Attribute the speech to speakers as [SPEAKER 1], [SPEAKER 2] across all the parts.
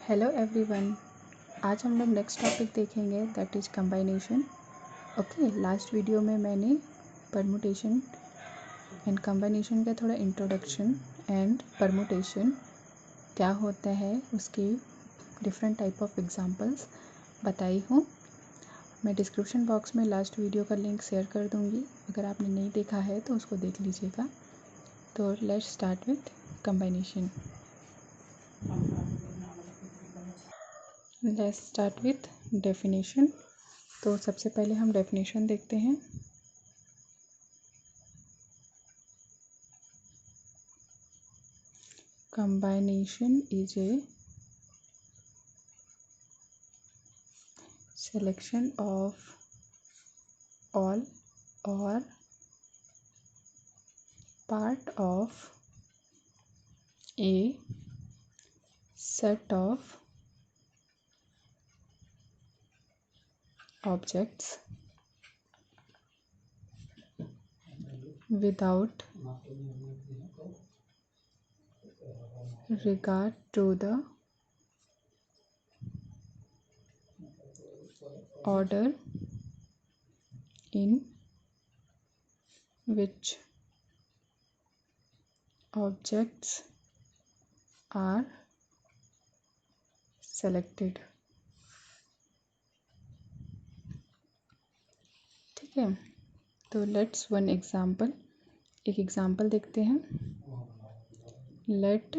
[SPEAKER 1] Hello everyone. आज हम लोग नेक्स्ट टॉपिक देखेंगे that is कंबाइनेशन। Okay, last video में मैंने परमुटेशन एंड कंबाइनेशन का थोड़ा इंट्रोडक्शन एंड परमुटेशन क्या होता है उसके डिफरेंट टाइप ऑफ एग्जांपल्स बताई हूँ। मैं डिस्क्रिप्शन बॉक्स में लास्ट वीडियो का लिंक शेयर कर दूँगी, अगर आपने नहीं देखा है तो उसको देख लीजिएगा। तो let's start with कंबाइनेशन। Let's start with definition. तो सबसे पहले हम डेफिनेशन देखते हैं। Combination is a selection of all or part of a set of objects without regard to the order in which objects are selected। ठीक है, तो let's one example, एक एग्जाम्पल देखते हैं। Let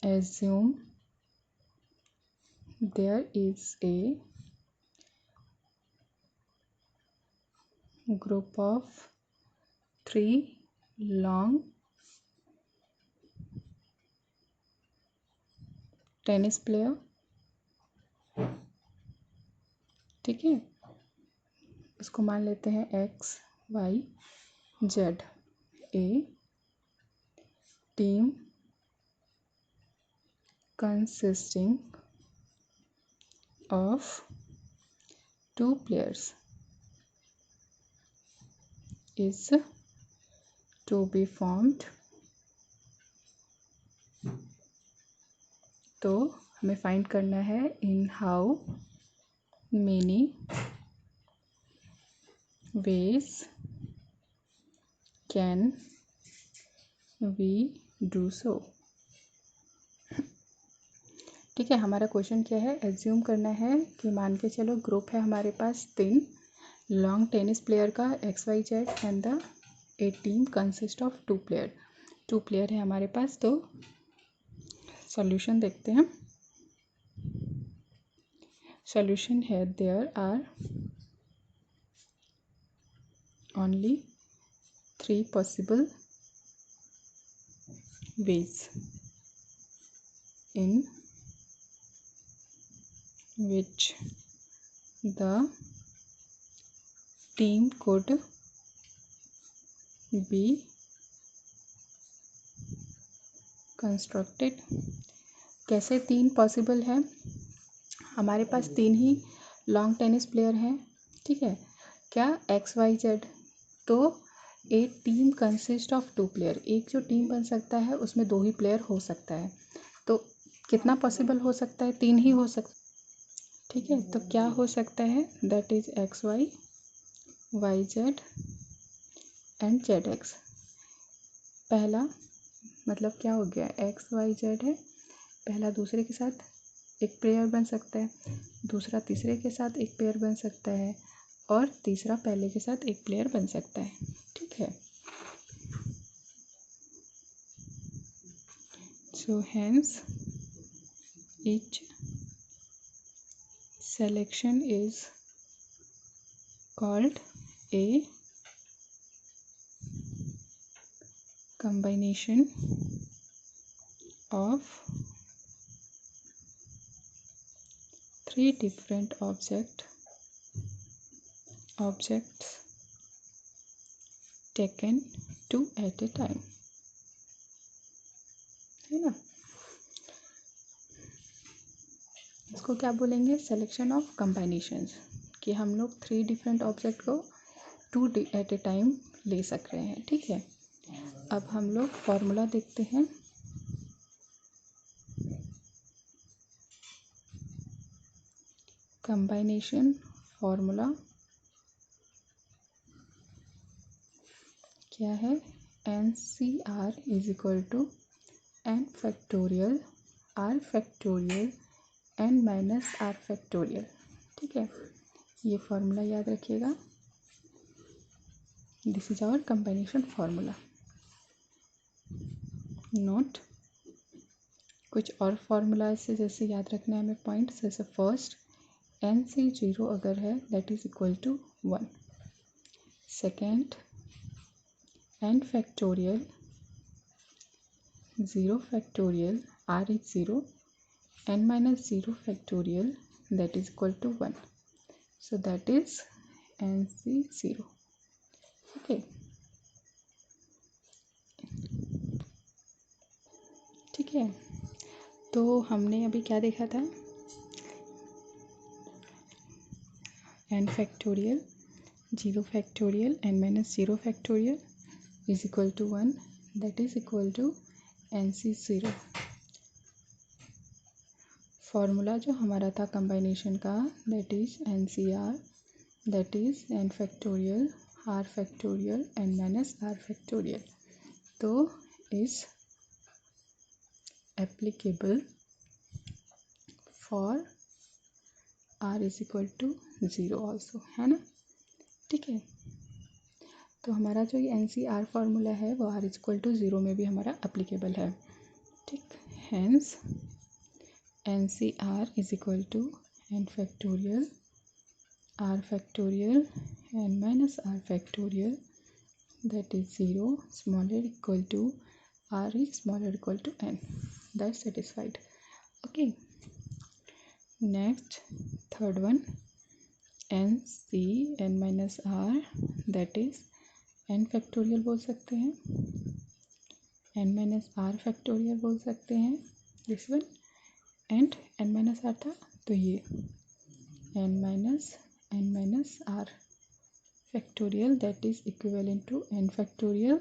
[SPEAKER 1] assume there is a group of 3 long tennis player. ठीक है, उसको मान लेते हैं X Y Z. A team consisting of 2 players is to be formed। तो हमें फाइंड करना है in how many ways can we do so. ठीक है, हमारा क्वेश्चन क्या है, एज्यूम करना है कि मान के चलो ग्रुप है हमारे पास 3 लॉन्ग टेनिस प्लेयर का X Y Z and the a team consist of 2 player. 2 player है हमारे पास। तो सॉल्यूशन देखते हैं। सॉल्यूशन है there are only 3 possible ways in which the team could be constructed। कैसे 3 पॉसिबल है, हमारे पास 3 ही लॉन्ग टेनिस प्लेयर हैं। ठीक है, क्या एक्स वाई जेड। तो ए टीम कंसिस्ट ऑफ 2 प्लेयर, एक जो टीम बन सकता है उसमें 2 ही प्लेयर हो सकता है। तो कितना पॉसिबल हो सकता है, 3 ही हो सकता है। ठीक है, तो क्या हो सकता है, that is X Y Y Z and Z X. पहला मतलब क्या हो गया, एक्स वाई जेड है, पहला दूसरे के साथ एक पेयर बन सकता है, दूसरा तीसरे के साथ एक पेयर बन सकता है, और तीसरा पहले के साथ एक प्लेयर बन सकता है। ठीक है, so hence each selection is called a combination of 3 different objects taken 2 at a time। है ना, इसको क्या बोलेंगे, सिलेक्शन ऑफ कम्बाइनेशंस, कि हम लोग 3 डिफरेंट ऑब्जेक्ट को 2 एट ए टाइम ले सक रहे हैं। ठीक है, अब हम लोग फॉर्मूला देखते हैं। कंबाइनेशन फॉर्मूला क्या है? NCR is equal to n factorial r factorial n minus r factorial. ठीक है, ये फॉर्मूला याद रखिएगा। This is our combination formula. Note कुछ और फॉर्मूला से जैसे याद रखना है हमें पॉइंट्स, जैसे फर्स्ट n से 0 अगर है that is equal to 1। Second n factorial 0 factorial r is 0 n minus 0 factorial that is equal to 1, so that is NC0। okay, ठीक है। तो हमने अभी क्या देखा था? n factorial 0 factorial n minus 0 factorial is equal to 1, that is equal to NC0। Formula जो हमारा था कंबाइनेशन का that is NCR, that is n factorial r factorial n minus r factorial. तो is applicable for r is equal to 0 also, है ना? ठीक है, तो हमारा जो ये NCR फॉर्मूला है वो r इज इक्वल टू 0 में भी हमारा एप्लीकेबल है। ठीक, hence NCR is equal to n factorial r factorial n minus r factorial that is 0 smaller equal to r is smaller equal to n, that's satisfied। okay, next third one NC n minus r that is n factorial बोल सकते हैं, n minus r factorial बोल सकते हैं, this one and n minus r था तो ये n minus r factorial that is equivalent to n factorial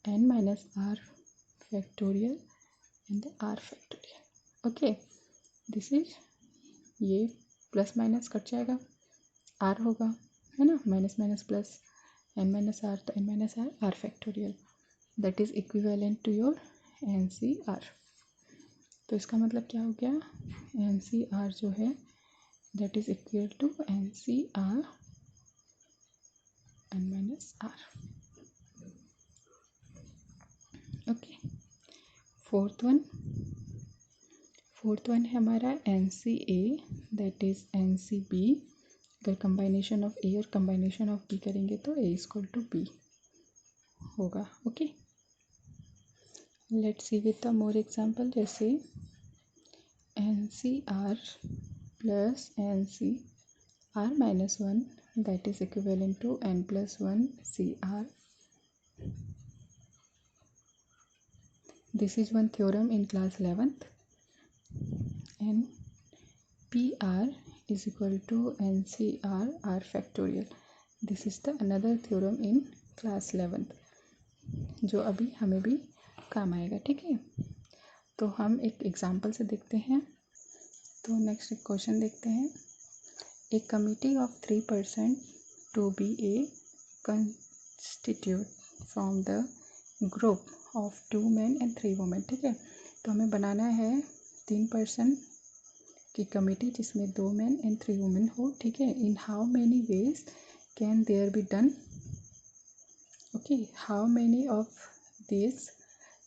[SPEAKER 1] n minus r factorial and the r factorial। okay, this is ये plus minus cut जाएगा, r होगा, है ना? Minus minus plus n minus r तो n minus r factorial that is equivalent to your NCR। तो इसका मतलब क्या हो गया? NCR जो है that is equal to NCR n minus r। Okay, fourth one है हमारा NCA दैट इज NCB। अगर कंबाइनेशन ऑफ A और कंबाइनेशन ऑफ B करेंगे तो A इक्वल टू B होगा। Okay, let's see with the more example, जैसे NCR plus NCR minus 1 that is equivalent to n plus 1 CR। This is one theorem in class 11th, and PR is equal to NCR R factorial। This is the another theorem in class 11th जो अभी हमें भी काम आएगा। ठीक है, तो हम एक एग्जांपल से देखते हैं। तो नेक्स्ट क्वेश्चन देखते हैं। A committee of 3% to be a constitute from the group of 2 men and 3 women। ठीक है, तो हमें बनाना है 3% की कमिटी जिसमें 2 men and 3 women हो। ठीक है, in how many ways can there be done? Okay, how many of this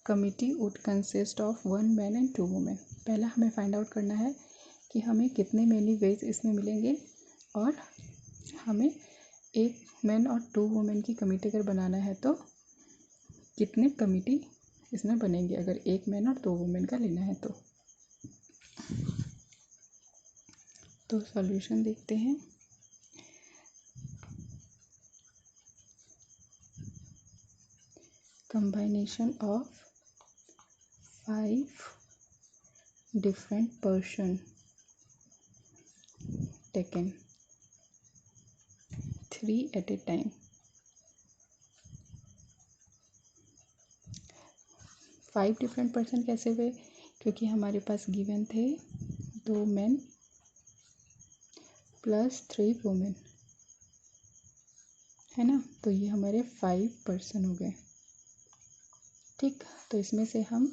[SPEAKER 1] committee would consist of 1 man and 2 women। पहला हमें फाइंड आउट करना है कि हमें कितने मैनी वेज इसमें मिलेंगे और हमें 1 मैन और 2 वुमेन की कमेटी अगर बनाना है तो कितने कमेटी इसमें बनेंगे अगर 1 मैन और 2 वुमेन का लेना है तो सॉल्यूशन देखते हैं। combination of 5 different person taken 3 at a time। 5 different person कैसे हुए? क्योंकि हमारे पास गिवन थे 2 मेन प्लस 3 वुमेन, है ना। तो ये हमारे 5 पर्सन हो गए। ठीक, तो इसमें से हम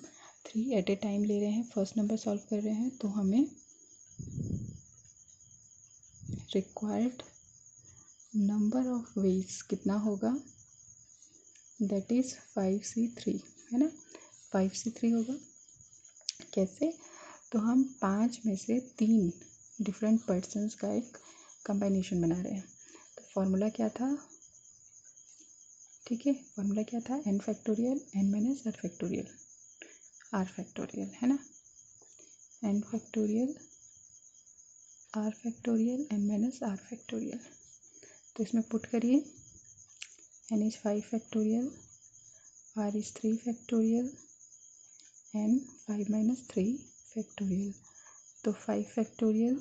[SPEAKER 1] 3 एट ए टाइम ले रहे हैं, फर्स्ट नंबर सॉल्व कर रहे हैं। तो हमें रिक्वायर्ड नंबर ऑफ वेज कितना होगा, दैट इज़ 5C3, है ना। 5C3 होगा। कैसे, तो हम 5 में से 3 डिफरेंट पर्सन्स का एक कंबाइनेशन बना रहे हैं। तो फॉर्मूला क्या था, ठीक है, फॉर्मूला क्या था, n factorial n minus r factorial, r factorial, है ना। n factorial r factorial n minus r factorial. तो इसमें पुट करिए, n is 5 factorial, r is 3 factorial, n 5 minus 3 factorial. तो 5 factorial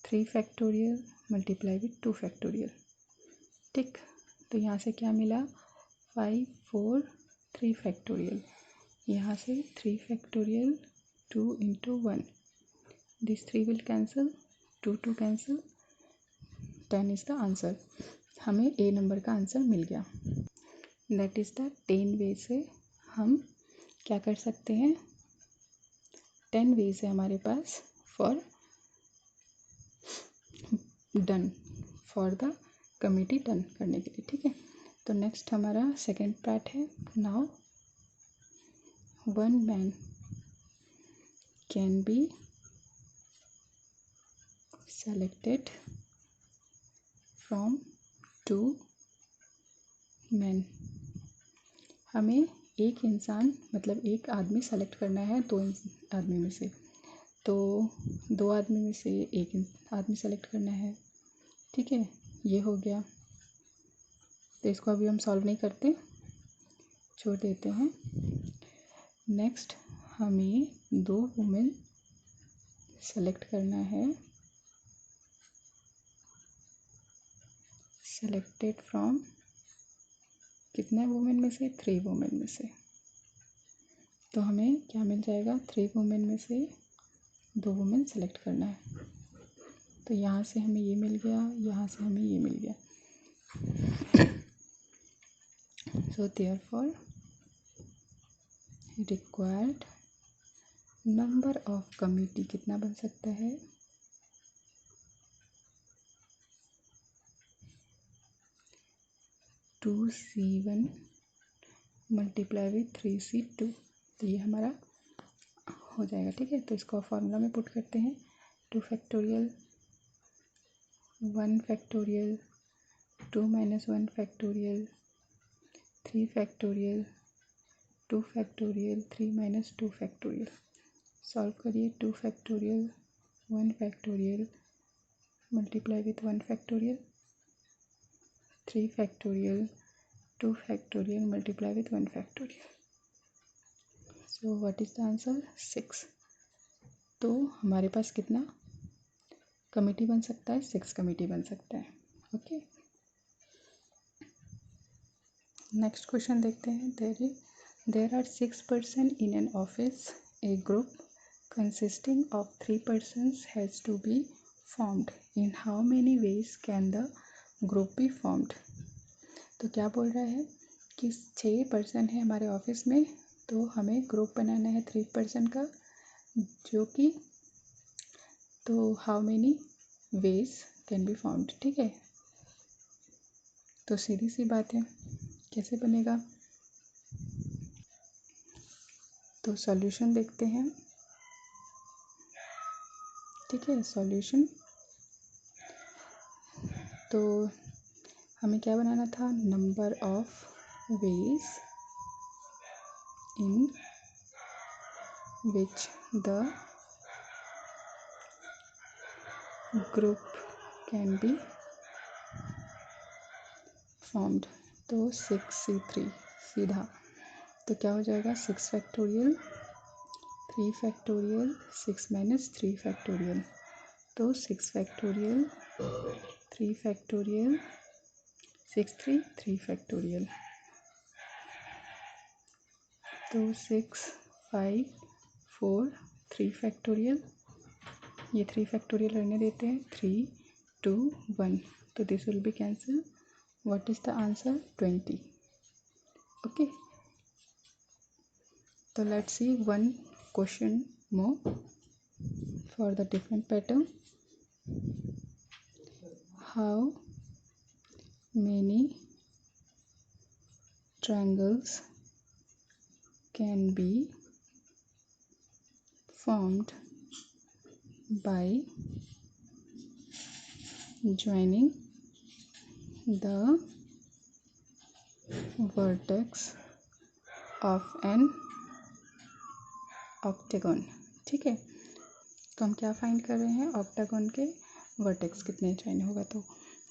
[SPEAKER 1] 3 factorial multiply with 2 factorial. ठीक, तो यहाँ से क्या मिला, 5 4 3 फैक्टोरियल, यहाँ से 3 factorial 2 into 1, this 3 will cancel, 2 2 cancel, 10 is the answer. हमें ए नंबर का आंसर मिल गया। दैट इज़ द 10 वे से हम क्या कर सकते हैं, 10 वेज है हमारे पास for done, for the committee done करने के लिए। ठीक है, तो नेक्स्ट हमारा सेकेंड पार्ट है। Now 1 man can be selected from 2 man. हमें एक इंसान मतलब एक आदमी सेलेक्ट करना है 2 आदमी में से, तो 2 आदमी में से एक आदमी सेलेक्ट करना है। ठीक है, ये हो गया। तो इसको अभी हम सॉल्व नहीं करते, छोड़ देते हैं। नेक्स्ट हमें 2 वुमेन सेलेक्ट करना है, सेलेक्टेड फ्रॉम कितने वुमेन में से, 3 वुमेन में से। तो हमें क्या मिल जाएगा, 3 वुमेन में से 2 वुमेन सेलेक्ट करना है। तो यहाँ से हमें ये मिल गया, यहाँ से हमें ये मिल गया। So therefore required number of committee कितना बन सकता है, 2C1 मल्टीप्लाई विथ 3C2। तो ये हमारा हो जाएगा। ठीक है, तो इसको फॉर्मूला में पुट करते हैं, 2 factorial 1 factorial 2 minus 1 factorial 3 factorial 2 factorial 3 minus 2 factorial. Solve करिए, 2 factorial 1 factorial multiply with 1 factorial 3 factorial 2 factorial multiply with 1 factorial. So what is the answer, 6। तो हमारे पास कितना कमिटी बन सकता है, 6 कमिटी बन सकता है। ओके, नेक्स्ट क्वेश्चन देखते हैं। There are 6 person in an office, a group consisting of 3 persons has to be formed, in how many ways can the group be formed. तो क्या बोल रहा है कि 6 पर्सन है हमारे ऑफिस में, तो हमें ग्रुप बनाना है 3 पर्सन का, जो कि तो how many ways can be formed. ठीक है, तो सीधी सी बात है, कैसे बनेगा। तो सॉल्यूशन देखते हैं। ठीक है, सॉल्यूशन तो हमें क्या बनाना था, number of ways in which the group can be formed. तो 6C3 सीधा, तो क्या हो जाएगा, 6 फैक्टोरियल 3 फैक्टोरियल 6 माइनस 3 फैक्टोरियल। तो 6 फैक्टोरियल 3 फैक्टोरियल 6 3 फैक्टोरियल। तो 6 5 4 3 फैक्टोरियल, ये 3 फैक्टोरियल रहने देते हैं, 3 2 1, so this will be cancelled. What is the answer? 20. Okay, so let's see one question more for the different pattern. How many triangles can be formed by joining the vertex of an octagon? ठीक है, तो हम क्या find कर रहे हैं? Octagon के vertex कितने ज्वाइन होगा।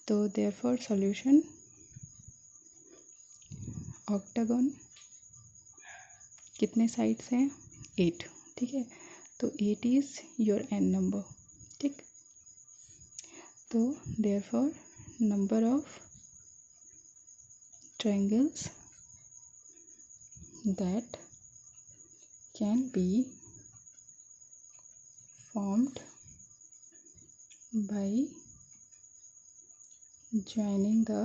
[SPEAKER 1] तो देयरफॉर सॉल्यूशन, ऑक्टागन कितने साइड्स हैं? 8। ठीक है, तो 8 इज़ योर एन नंबर। ठीक, तो therefore number of triangles that can be formed by joining the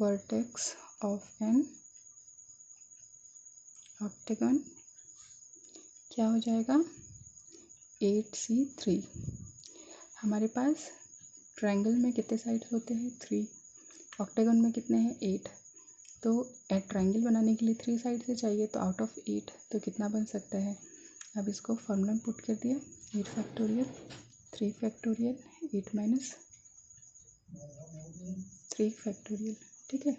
[SPEAKER 1] vertex of an octagon क्या हो जाएगा? 8C3। हमारे पास ट्रायंगल में कितने साइड्स होते हैं? 3। ऑक्टागन में कितने हैं? 8। तो ट्रायंगल बनाने के लिए 3 साइड से चाहिए, तो आउट ऑफ 8 तो कितना बन सकता है? अब इसको फॉर्मूला में पुट कर दिया, 8 फैक्टोरियल 3 फैक्टोरियल 8 माइनस 3 फैक्टोरियल। ठीक है,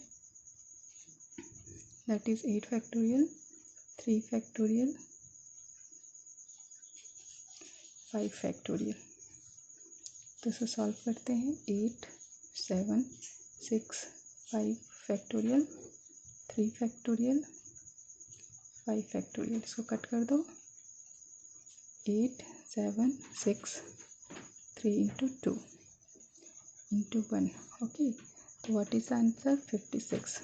[SPEAKER 1] that is 8 factorial 3 factorial 5 factorial. तो इसे सॉल्व करते हैं। 8 7 6 5 फैक्टोरियल 3 फैक्टोरियल 5 फैक्टोरियल। इसको कट कर दो। 8 7 6 3 इंटू 2 इंटू 1। ओके, तो व्हाट इज द आंसर? 56।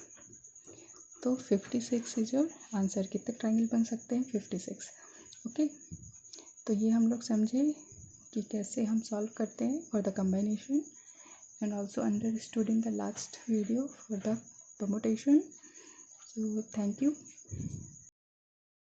[SPEAKER 1] तो 56 इज योर आंसर। कितने ट्रायंगल बन सकते हैं? 56। ओके, तो ये हम लोग समझे कि कैसे हम सॉल्व करते हैं for the combination, and also understood in the last video for the permutation. So thank you.